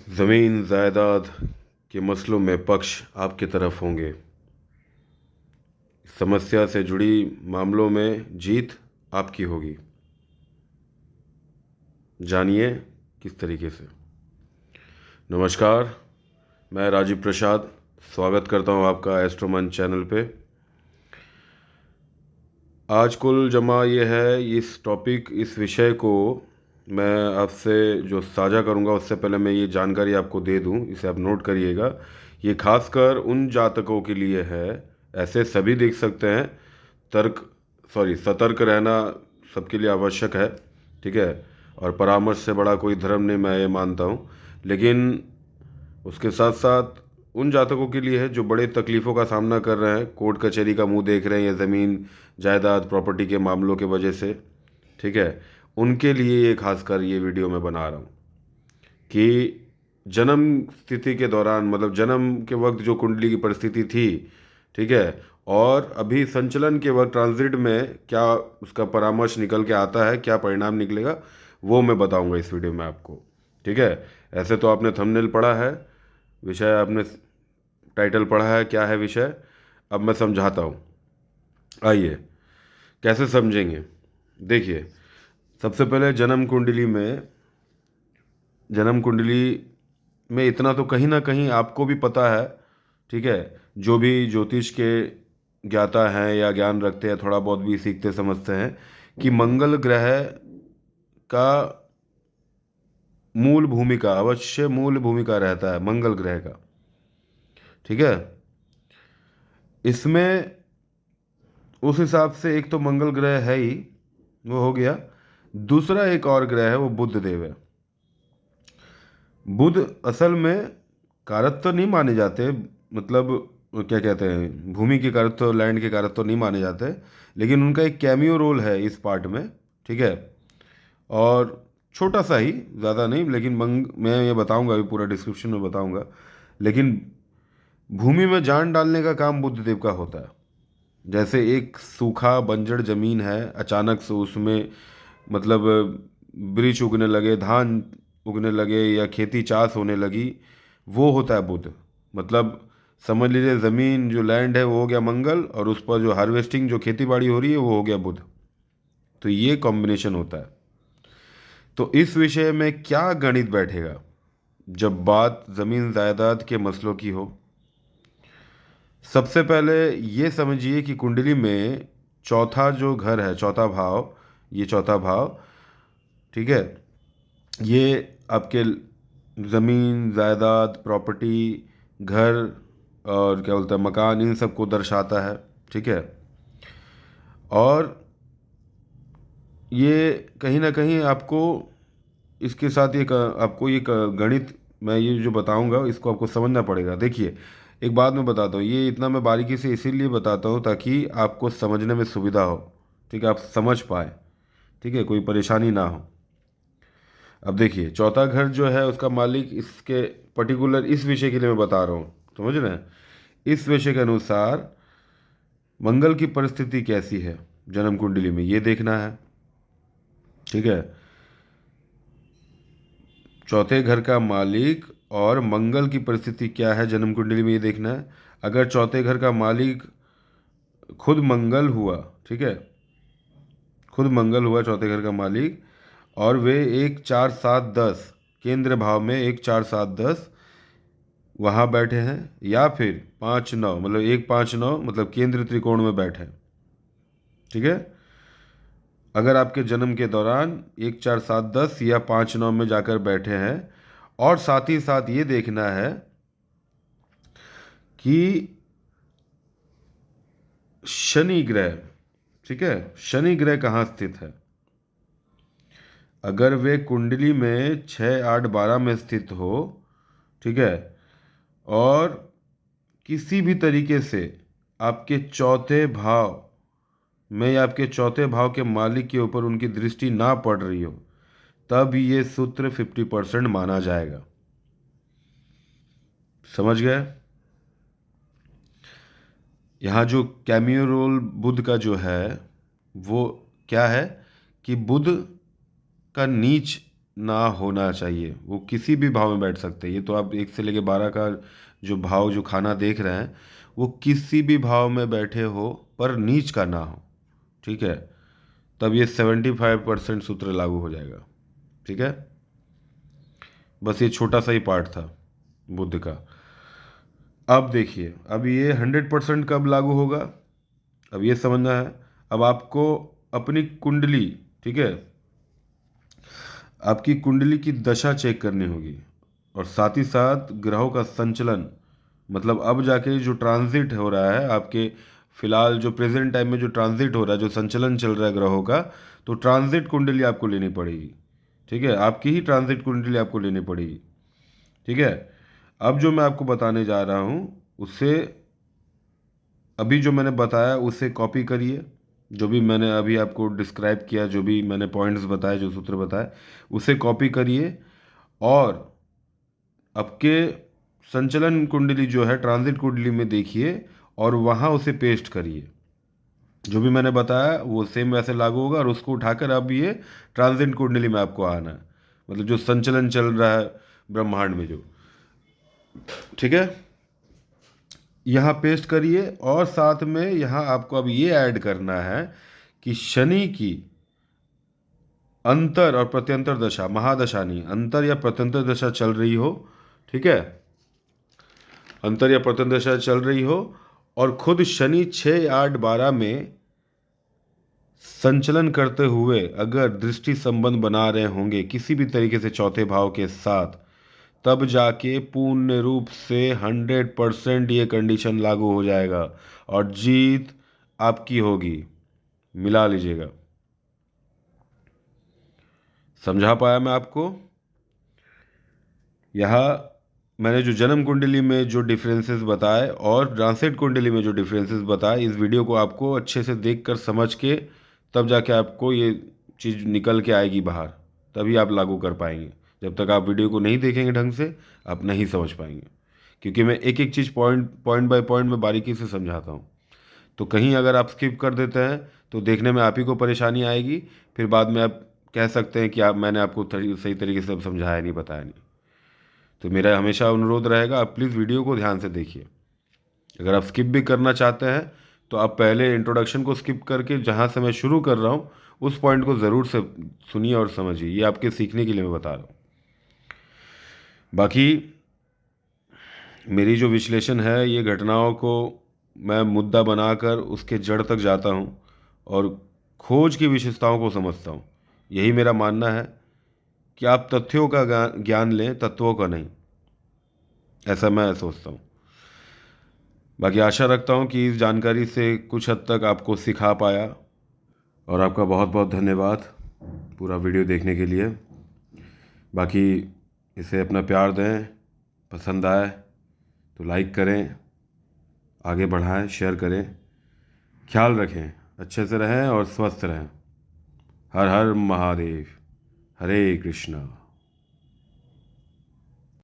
ज़मीन जायदाद के मसलों में पक्ष आपकी तरफ होंगे। समस्या से जुड़ी मामलों में जीत आपकी होगी। जानिए किस तरीके से। नमस्कार, मैं राजीव प्रसाद स्वागत करता हूं आपका एस्ट्रोमन चैनल पे। आज कुल जमा ये है, इस विषय को मैं आपसे जो साझा करूंगा उससे पहले मैं ये जानकारी आपको दे दूं, इसे आप नोट करिएगा। ये खासकर उन जातकों के लिए है, ऐसे सभी देख सकते हैं। सतर्क रहना सबके लिए आवश्यक है, ठीक है। और परामर्श से बड़ा कोई धर्म नहीं, मैं ये मानता हूँ। लेकिन उसके साथ साथ उन जातकों के लिए है जो बड़े तकलीफ़ों का सामना कर रहे हैं, कोर्ट कचहरी का मुंह देख रहे हैं, या ज़मीन जायदाद प्रॉपर्टी के मामलों के वजह से, ठीक है। उनके लिए ये खासकर ये वीडियो मैं बना रहा हूँ कि जन्म स्थिति के दौरान, मतलब जन्म के वक्त जो कुंडली की परिस्थिति थी, ठीक है, और अभी संचलन के वक्त ट्रांजिट में क्या उसका परामर्श निकल के आता है, क्या परिणाम निकलेगा, वो मैं बताऊंगा इस वीडियो में आपको, ठीक है। ऐसे तो आपने थंबनेल पढ़ा है, विषय आपने टाइटल पढ़ा है, क्या है विषय, अब मैं समझाता हूँ। आइए, कैसे समझेंगे। देखिए, सबसे पहले जन्म कुंडली में इतना तो कहीं ना कहीं आपको भी पता है, ठीक है। जो भी ज्योतिष के ज्ञाता हैं या ज्ञान रखते हैं, थोड़ा बहुत भी सीखते समझते हैं कि मंगल ग्रह का मूल भूमिका रहता है मंगल ग्रह का, ठीक है। इसमें उस हिसाब से एक तो मंगल ग्रह है ही, वो हो गया। दूसरा एक और ग्रह है, वो बुध देव है। बुध असल में कारक तो नहीं माने जाते, मतलब क्या कहते हैं, भूमि के कारक तो, लैंड के कारक तो नहीं माने जाते, लेकिन उनका एक कैमियो रोल है इस पार्ट में, ठीक है। और छोटा सा ही, ज़्यादा नहीं, लेकिन मैं ये बताऊंगा, अभी पूरा डिस्क्रिप्शन में बताऊंगा। लेकिन भूमि में जान डालने का काम बुध देव का होता है। जैसे एक सूखा बंजर जमीन है, अचानक से उसमें मतलब वृक्ष उगने लगे, धान उगने लगे, या खेती चाष होने लगी, वो होता है बुध। मतलब समझ लीजिए ज़मीन जो लैंड है वो हो गया मंगल, और उस पर जो हार्वेस्टिंग, जो खेती बाड़ी हो रही है, वो हो गया बुध। तो ये कॉम्बिनेशन होता है। तो इस विषय में क्या गणित बैठेगा जब बात ज़मीन जायदाद के मसलों की हो। सबसे पहले ये समझिए कि कुंडली में चौथा जो घर है, चौथा भाव, ये चौथा भाव, ठीक है, ये आपके ज़मीन जायदाद प्रॉपर्टी, घर, और क्या बोलते हैं, मकान, इन सब को दर्शाता है, ठीक है। और ये कहीं ना कहीं आपको इसके साथ आपको गणित, मैं ये जो बताऊंगा इसको आपको समझना पड़ेगा। देखिए, एक बात मैं बताता हूँ, ये इतना मैं बारीकी से इसीलिए बताता हूँ ताकि आपको समझने में सुविधा हो, ठीक है, आप समझ पाए, ठीक है, कोई परेशानी ना हो। अब देखिए, चौथा घर जो है उसका मालिक, इसके पर्टिकुलर इस विषय के लिए मैं बता रहा हूँ, समझ रहे हैं। इस विषय के अनुसार मंगल की परिस्थिति कैसी है जन्म कुंडली में, ये देखना है, ठीक है। चौथे घर का मालिक और मंगल की परिस्थिति क्या है जन्म कुंडली में, ये देखना है। अगर चौथे घर का मालिक खुद मंगल हुआ, ठीक है, खुद मंगल हुआ चौथे घर का मालिक, और वे 1 4 7 10 केंद्र भाव में, 1 4 7 10 वहाँ बैठे हैं, या फिर 5 9, मतलब 1 5 9, मतलब केंद्र त्रिकोण में बैठे हैं, ठीक है। अगर आपके जन्म के दौरान 1 4 7 10 या 5 9 में जाकर बैठे हैं, और साथ ही साथ ये देखना है कि शनि ग्रह, ठीक है, शनि ग्रह कहाँ स्थित है। अगर वे कुंडली में 6 8 12 में स्थित हो, ठीक है, और किसी भी तरीके से आपके चौथे भाव में या आपके चौथे भाव के मालिक के ऊपर उनकी दृष्टि ना पड़ रही हो, तब ये सूत्र 50% माना जाएगा। समझ गए। यहाँ जो कैमियो रोल बुध का जो है, वो क्या है कि बुध का नीच ना होना चाहिए। वो किसी भी भाव में बैठ सकते हैं। ये तो आप 1 से लेकर 12 का जो भाव जो खाना देख रहे हैं, वो किसी भी भाव में बैठे हो पर नीच का ना हो, ठीक है। तब ये 75% सूत्र लागू हो जाएगा, ठीक है। बस ये छोटा सा ही पार्ट था बुद्ध का। अब देखिए, अब ये 100% कब लागू होगा, अब ये समझना है। अब आपको अपनी कुंडली, ठीक है, आपकी कुंडली की दशा चेक करनी होगी, और साथ ही साथ ग्रहों का संचलन, मतलब अब जाके जो ट्रांजिट हो रहा है आपके, फिलहाल जो प्रेजेंट टाइम में जो ट्रांजिट हो रहा है, जो संचलन चल रहा है ग्रहों का, तो ट्रांजिट कुंडली आपको लेनी पड़ेगी, ठीक है। आपकी ही ट्रांजिट कुंडली आपको लेनी पड़ेगी, ठीक है। अब जो मैं आपको बताने जा रहा हूँ उससे, अभी जो मैंने बताया उसे कॉपी करिए। जो भी मैंने अभी आपको डिस्क्राइब किया, जो भी मैंने पॉइंट्स बताए, जो सूत्र बताए, उसे कॉपी करिए और आपके संचलन कुंडली जो है ट्रांजिट कुंडली में देखिए और वहाँ उसे पेस्ट करिए। जो भी मैंने बताया वो सेम वैसे लागू होगा, और उसको उठाकर अब ये ट्रांजिट कुंडली में आपको आना है, मतलब जो संचलन चल रहा है ब्रह्मांड में जो, ठीक है। यहाँ पेस्ट करिए, और साथ में यहाँ आपको अब ये ऐड करना है कि शनि की अंतर और प्रत्यंतर दशा, महादशा नहीं, अंतर या प्रत्यंतर दशा चल रही हो, ठीक है। अंतर या प्रत्यंतर दशा चल रही हो, और खुद शनि 6, 8, 12 में संचलन करते हुए अगर दृष्टि संबंध बना रहे होंगे किसी भी तरीके से चौथे भाव के साथ, तब जाके पूर्ण रूप से 100% ये कंडीशन लागू हो जाएगा और जीत आपकी होगी। मिला लीजिएगा। समझा पाया मैं आपको? यहाँ मैंने जो जन्म कुंडली में जो डिफरेंसेस बताए और ट्रांसिट कुंडली में जो डिफरेंसेस बताए, इस वीडियो को आपको अच्छे से देखकर समझ के तब जाके आपको ये चीज़ निकल के आएगी बाहर, तभी आप लागू कर पाएंगे। जब तक आप वीडियो को नहीं देखेंगे ढंग से, आप नहीं समझ पाएंगे, क्योंकि मैं एक एक चीज़ पॉइंट पॉइंट बाय पॉइंट में बारीकी से समझाता हूँ। तो कहीं अगर आप स्किप कर देते हैं तो देखने में आप ही को परेशानी आएगी, फिर बाद में आप कह सकते हैं कि आप, मैंने आपको सही तरीके से समझाया नहीं, बताया नहीं। तो मेरा हमेशा अनुरोध रहेगा, आप प्लीज़ वीडियो को ध्यान से देखिए। अगर आप स्किप भी करना चाहते हैं तो आप पहले इंट्रोडक्शन को स्किप करके जहाँ से मैं शुरू कर रहा हूँ उस पॉइंट को ज़रूर से सुनिए और समझिए। ये आपके सीखने के लिए मैं बता रहा हूँ। बाकी मेरी जो विश्लेषण है, ये घटनाओं को मैं मुद्दा बनाकर उसके जड़ तक जाता हूँ और खोज की विशेषताओं को समझता हूँ। यही मेरा मानना है कि आप तथ्यों का ज्ञान लें, तत्वों का नहीं, ऐसा मैं सोचता हूँ। बाकी आशा रखता हूँ कि इस जानकारी से कुछ हद तक आपको सिखा पाया, और आपका बहुत बहुत धन्यवाद पूरा वीडियो देखने के लिए। बाकी इसे अपना प्यार दें, पसंद आए तो लाइक करें, आगे बढ़ाएं, शेयर करें। ख्याल रखें, अच्छे से रहें और स्वस्थ रहें। हर हर महादेव। हरे कृष्णा।